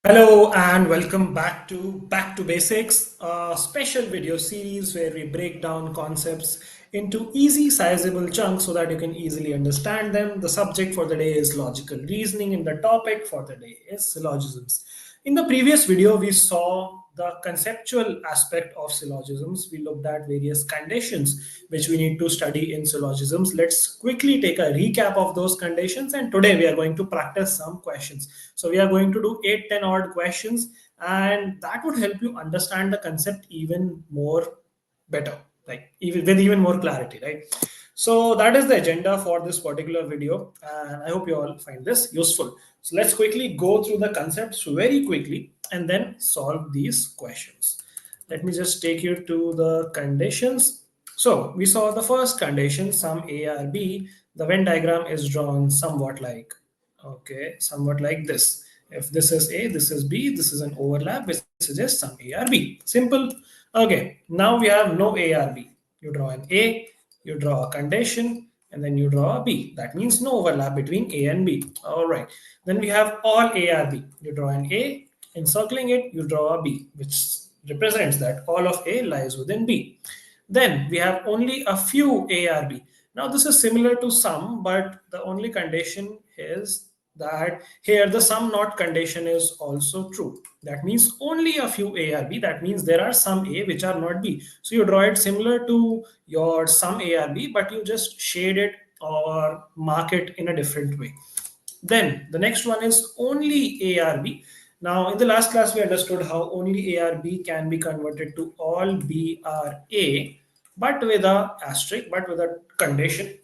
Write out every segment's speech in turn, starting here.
Hello and welcome back to Basics, a special video series where we break down concepts into easy sizable chunks so that you can easily understand them. The subject for the day is logical reasoning and the topic for the day is syllogisms. In the previous video, we saw the conceptual aspect of syllogisms. We looked at various conditions which we need to study in syllogisms. Let's quickly take a recap of those conditions, and today we are going to practice some questions. So we are going to do 8, 10 odd questions, and that would help you understand the concept even more better, like even with even more clarity, right? So that is the agenda for this particular video, and I hope you all find this useful. So let's quickly go through the concepts very quickly and then solve these questions. Let me just take you to the conditions. So we saw the first condition, sum A or B. The Venn diagram is drawn somewhat like, okay, somewhat like this. If this is A, this is B, this is an overlap which suggests some A or B. Simple. Okay, now we have no A or B. You draw an A, you draw a condition, and then you draw a B. That means no overlap between A and B. All right. Then we have all A or B. You draw an A, encircling it, you draw a B, which represents that all of A lies within B. Then we have only a few A or B. Now this is similar to sum, but the only condition is that here the sum not condition is also true. That means only a few A or B. That means there are some A which are not B. So you draw it similar to your sum A or B, but you just shade it or mark it in a different way. Then the next one is only A or B. Now, in the last class, we understood how only A or B can be converted to all B or A, but with a asterisk, but with a condition.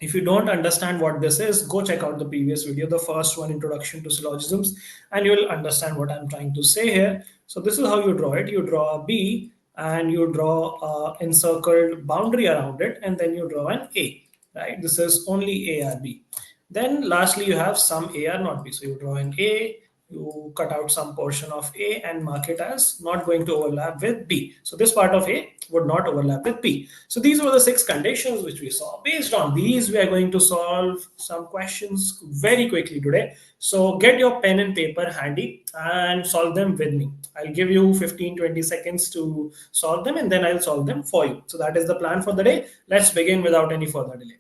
If you don't understand what this is, go check out the previous video, the first one, Introduction to Syllogisms, and you will understand what I'm trying to say here. So this is how you draw it. You draw a B and you draw a encircled boundary around it, and then you draw an A, right? This is only A or B. Then lastly, you have some A or not B. So you draw an A, you cut out some portion of A and mark it as not going to overlap with B. So this part of A would not overlap with B. So these were the 6 conditions which we saw. Based on these, we are going to solve some questions very quickly today. So get your pen and paper handy and solve them with me. I'll give you 15-20 seconds to solve them, and then I'll solve them for you. So that is the plan for the day. Let's begin without any further delay.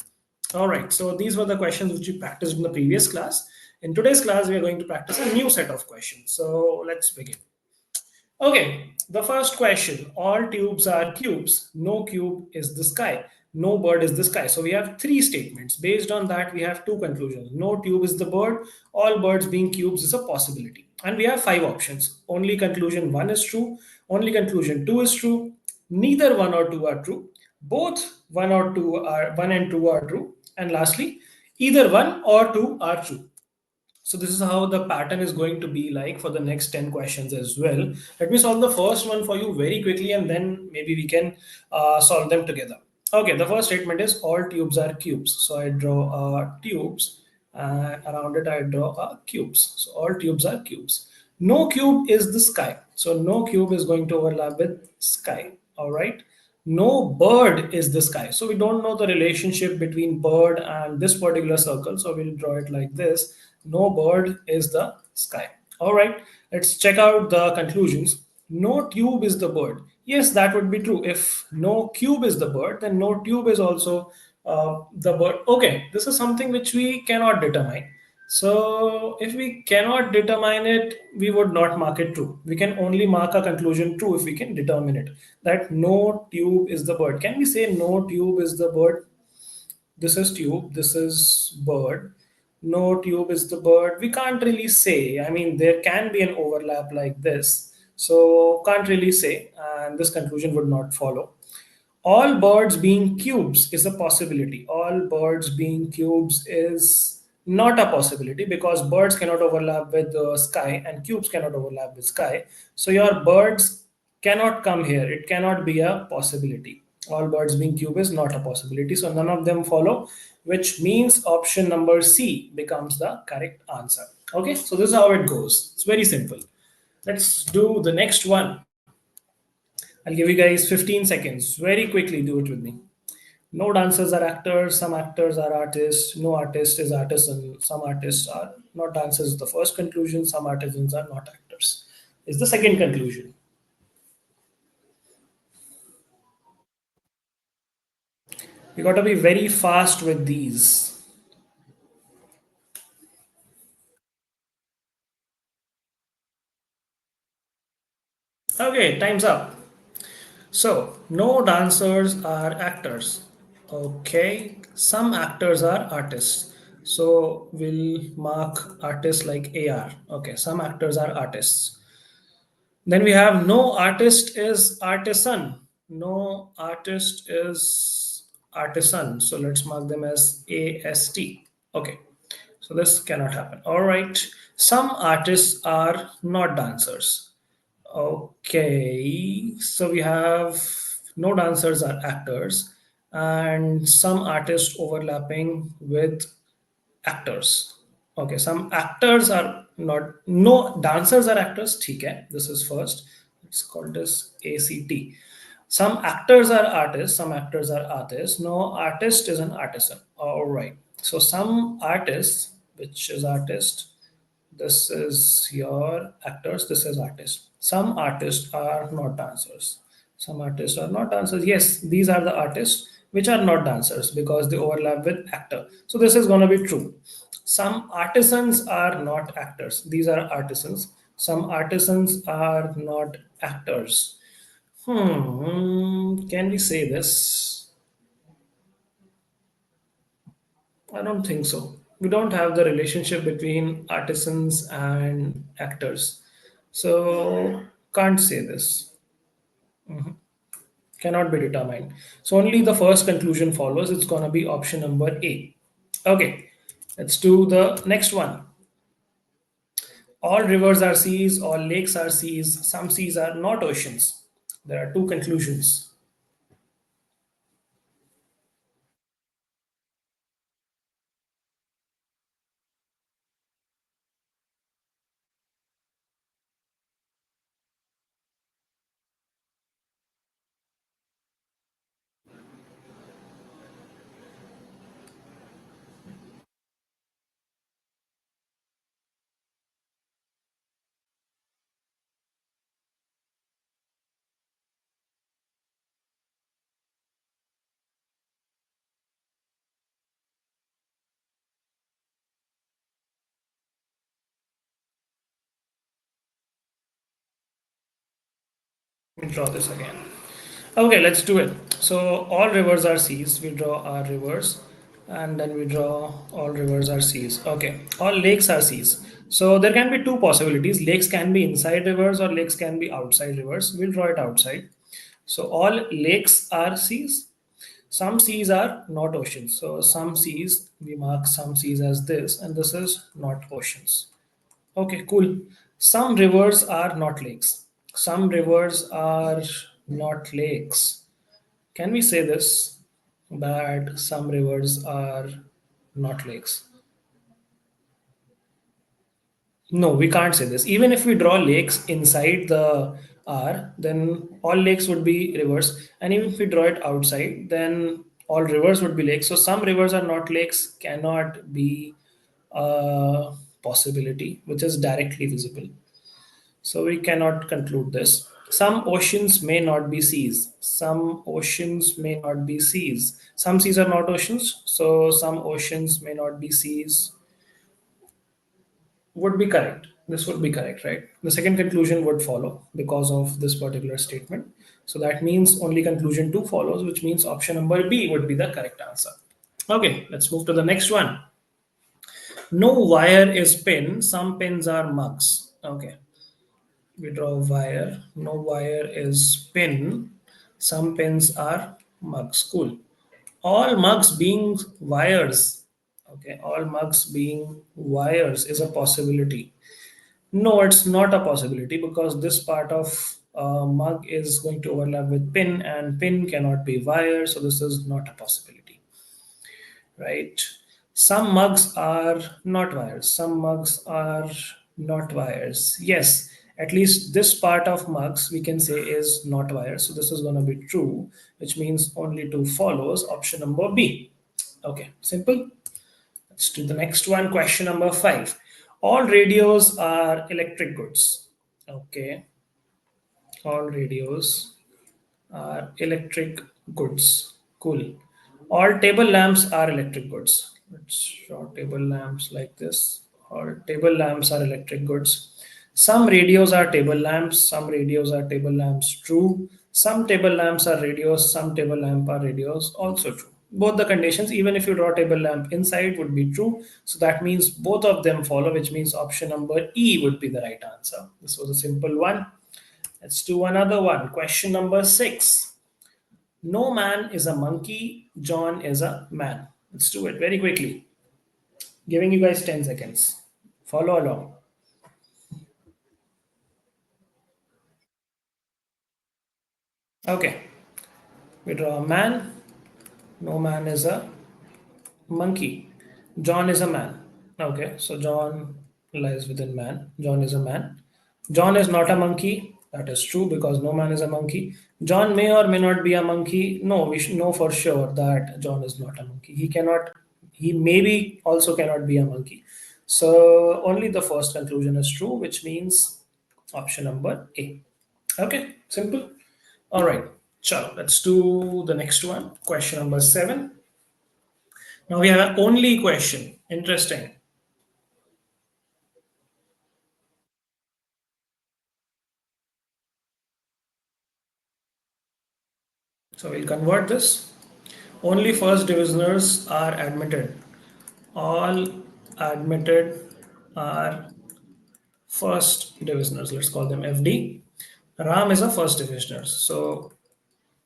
All right, so these were the questions which we practiced in the previous class. In today's class, we are going to practice a new set of questions. So let's begin. Okay, the first question, all tubes are cubes. No cube is the sky. No bird is the sky. So we have 3 statements. Based on that, we have 2 conclusions. No tube is the bird. All birds being cubes is a possibility. And we have 5 options. Only conclusion 1 is true. Only conclusion 2 is true. Neither 1 or 2 are true. Both 1 and 2 are true. And lastly, either 1 or 2 are true. So this is how the pattern is going to be like for the next 10 questions as well. Let me solve the first one for you very quickly, and then maybe we can solve them together. Okay, the first statement is all tubes are cubes. So I draw tubes, around it I draw cubes. So all tubes are cubes. No cube is the sky. So no cube is going to overlap with sky. All right. No bird is the sky. So we don't know the relationship between bird and this particular circle. So we'll draw it like this. No bird is the sky. All right, let's check out the conclusions. No tube is the bird. Yes, that would be true. If no cube is the bird, then no tube is also the bird. Okay, this is something which we cannot determine. So if we cannot determine it, we would not mark it true. We can only mark a conclusion true if we can determine it. That no tube is the bird. Can we say no tube is the bird? This is tube, this is bird. No tube is the bird. We can't really say. I mean, there can be an overlap like this. So can't really say, and this conclusion would not follow. All birds being cubes is a possibility. All birds being cubes is not a possibility because birds cannot overlap with the sky and cubes cannot overlap with sky. So your birds cannot come here. It cannot be a possibility. All birds being cube is not a possibility. So none of them follow, which means option number C becomes the correct answer. Okay, so this is how it goes. It's very simple. Let's do the next one. I'll give you guys 15 seconds. Very quickly, do it with me. No dancers are actors, some actors are artists, no artist is artisan, some artists are not dancers. The first conclusion, some artisans are not actors. is the second conclusion. You got to be very fast with these. Okay, time's up. So, no dancers are actors. Okay, some actors are artists. So, we'll mark artists like AR. Okay, some actors are artists. Then we have no artist is artisan. No artist is artisan. So, let's mark them as AST. Okay, so this cannot happen. All right, some artists are not dancers. Okay, so we have no dancers are actors and some artists overlapping with actors. Okay, some actors are not, no dancers are actors. ठीक है, this is first. It's called as ACT. Some actors are artists, some actors are artists. No artist is an artisan. All right. So some artists, which is artist, this is your actors, this is artist. Some artists are not dancers. Some artists are not dancers. Yes, these are the artists which are not dancers because they overlap with actor. So this is going to be true. Some artisans are not actors. These are artisans. Some artisans are not actors. Can we say this? I don't think so. We don't have the relationship between artisans and actors. So, can't say this. Cannot be determined. So, only the first conclusion follows. It's going to be option number A. Okay, let's do the next one. All rivers are seas, all lakes are seas, some seas are not oceans. There are two conclusions. Let me draw this again. Okay, let's do it. So all rivers are seas. We draw our rivers, and then we draw all rivers are seas. Okay, all lakes are seas. So there can be two possibilities. Lakes can be inside rivers or lakes can be outside rivers. We'll draw it outside. So all lakes are seas. Some seas are not oceans. So some seas, we mark some seas as this, and this is not oceans. Okay, cool. Some rivers are not lakes. Some rivers are not lakes. Can we say this? That some rivers are not lakes. No, we can't say this. Even if we draw lakes inside the R, then all lakes would be rivers. And even if we draw it outside, then all rivers would be lakes. So some rivers are not lakes, cannot be a possibility, which is directly visible. So we cannot conclude this. Some oceans may not be seas. Some oceans may not be seas. Some seas are not oceans, so some oceans may not be seas. Would be correct. This would be correct, right? The second conclusion would follow because of this particular statement. So that means only conclusion 2 follows, which means option number B would be the correct answer. Okay, let's move to the next one. No wire is pin, some pins are mugs. Okay, we draw a wire. No wire is pin. Some pins are mugs. Cool. All mugs being wires. Okay, all mugs being wires is a possibility. No, it's not a possibility because this part of mug is going to overlap with pin, and pin cannot be wire, so this is not a possibility, right? Some mugs are not wires, some mugs are not wires. Yes, at least this part of mugs we can say is not wires, so this is going to be true, which means only two follows, option number B. Okay, simple. Let's do the next one. Question number 5. All radios are electric goods. Okay, all radios are electric goods. Cool. All table lamps are electric goods. Let's draw table lamps like this. All table lamps are electric goods. Some radios are table lamps. Some radios are table lamps. True. Some table lamps are radios. Some table lamp are radios. Also true. Both the conditions, even if you draw table lamp inside, would be true. So that means both of them follow, which means option number E would be the right answer. This was a simple one. Let's do another one. Question number 6. No man is a monkey. John is a man. Let's do it very quickly. Giving you guys 10 seconds. Follow along. Okay. We draw a man. No man is a monkey. John is a man. Okay. So John lies within man. John is a man. John is not a monkey. That is true because no man is a monkey. John may or may not be a monkey. No, we should know for sure that John is not a monkey. He cannot, he maybe also cannot be a monkey. So only the first conclusion is true, which means option number A. Okay, simple. All right. So let's do the next one. Question number 7. Now we have an only question. Interesting. So we'll convert this. Only first divisioners are admitted. All admitted are first divisioners. Let's call them FD. Ram is a first divisioner. So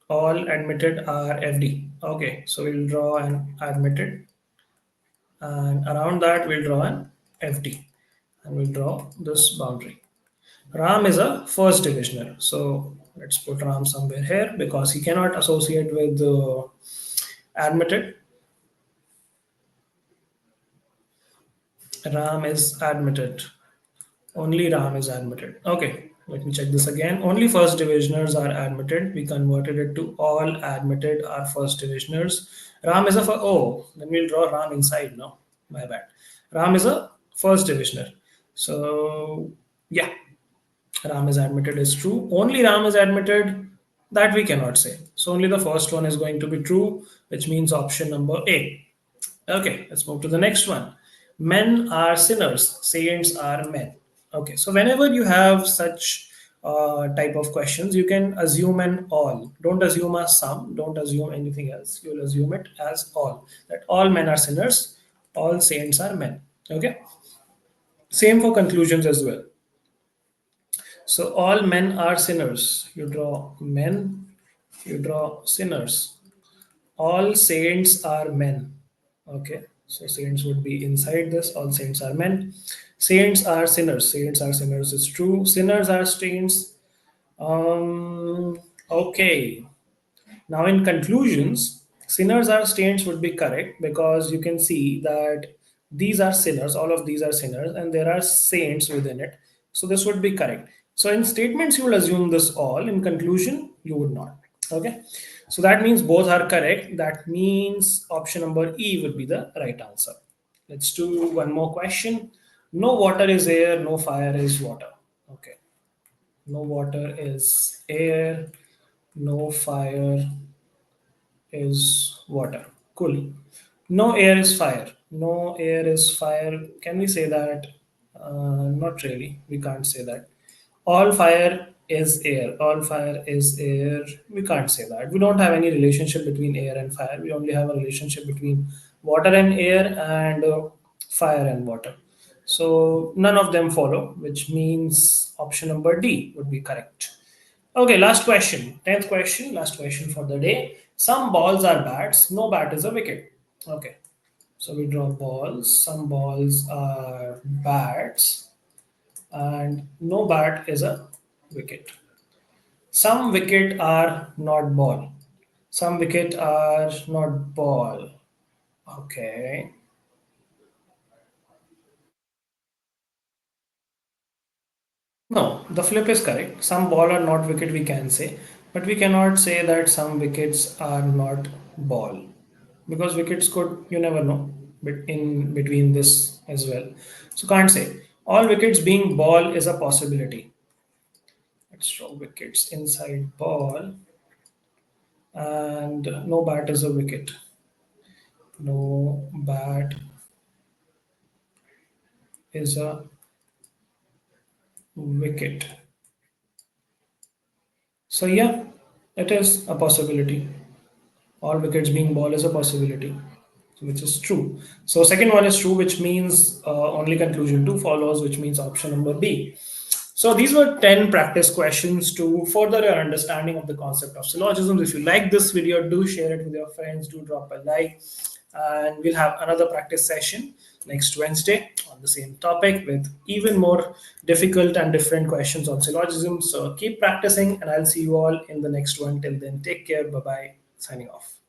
all admitted are FD. Okay, so we'll draw an admitted, and around that we'll draw an FD, and we'll draw this boundary. Ram is a first divisioner. So let's put Ram somewhere here because he cannot associate with admitted. Ram is admitted. Only Ram is admitted. Okay, let me check this again. Only first divisioners are admitted. We converted it to all admitted are first divisioners. Ram is a oh, then we'll draw Ram inside. No, my bad. Ram is a first divisioner. So yeah, Ram is admitted is true. Only Ram is admitted. That we cannot say. So only the first one is going to be true, which means option number A. Okay, let's move to the next one. Men are sinners, saints are men. Okay, so whenever you have such type of questions, you can assume an all. Don't assume a some, don't assume anything else. You'll assume it as all. That all men are sinners, all saints are men. Okay, same for conclusions as well. So all men are sinners. You draw men, you draw sinners. All saints are men. Okay, so saints would be inside this. All saints are men. Saints are sinners. Saints are sinners is true. Sinners are saints. Okay. Now in conclusions, sinners are saints would be correct because you can see that these are sinners. All of these are sinners, and there are saints within it. So this would be correct. So in statements, you will assume this all. In conclusion, you would not. Okay, so that means both are correct. That means option number E would be the right answer. Let's do one more question. No water is air, no fire is water. Okay, no water is air, no fire is water. Cool. No air is fire. No air is fire. Can we say that? Not really. We can't say that. All fire is air. All fire is air. We can't say that. We don't have any relationship between air and fire. We only have a relationship between water and air and fire and water. So none of them follow, which means option number D would be correct. Okay, last question. 10th question, last question for the day. Some balls are bats, no bat is a wicket. Okay, so we draw balls. Some balls are bats, and no bat is a wicket. Some wicket are not ball. Some wicket are not ball. Okay. No, the flip is correct. Some ball are not wicket, we can say, but we cannot say that some wickets are not ball because wickets could, you never know, but in between this as well. So can't say all wickets being ball is a possibility. wickets, draw wickets inside ball, and no bat is a wicket. No bat is a wicket. So yeah, it is a possibility. All wickets being ball is a possibility, which is true. So second one is true, which means only conclusion 2 follows, which means option number B. So these were 10 practice questions to further your understanding of the concept of syllogisms. If you like this video, do share it with your friends, do drop a like, and we'll have another practice session next Wednesday on the same topic with even more difficult and different questions on syllogisms. So keep practicing, and I'll see you all in the next one. Till then, take care. Bye bye. Signing off.